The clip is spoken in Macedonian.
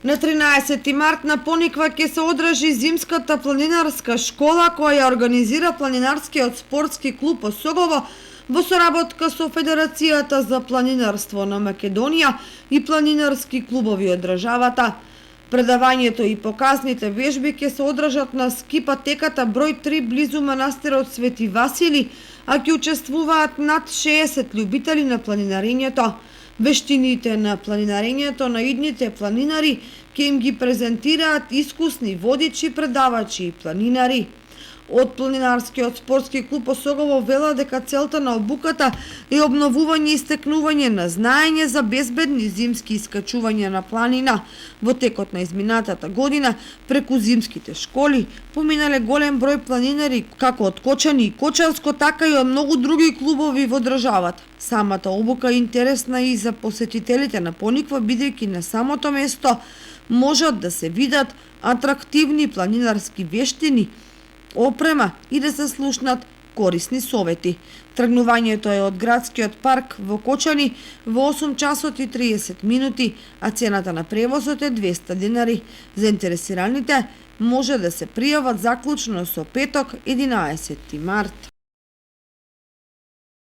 На 13 март на Пониква ќе се одржи зимската планинарска школа која ја организира планинарскиот спортски клуб Осогово во соработка со Федерацијата за планинарство на Македонија и планинарски клубови од државата. Предавањето и показните вежби ќе се одржат на ски патеката број 3 близу манастирот Свети Васили, а ќе учествуваат над 60 љубители на планинарењето. Вештините на планинарењето на идните планинари ќе им ги презентираат искусни водичи, предавачи и планинари. Од планинарскиот спортски клуб Осогово вела дека целта на обуката е обновување и стекнување на знаење за безбедни зимски искачувања на планина. Во текот на изминатата година, преку зимските школи, поминале голем број планинари, како од Кочани и Кочанско, така и од многу други клубови во државата. Самата обука е интересна и за посетителите на Пониква, бидејќи на самото место можат да се видат атрактивни планинарски вештини, опрема и да се слушнат корисни совети. Тргнувањето е од градскиот парк во Кочани во 8 часот и 30 минути, а цената на превозот е 200 денари. Заинтересираните може да се пријават заклучно со петок 11 март.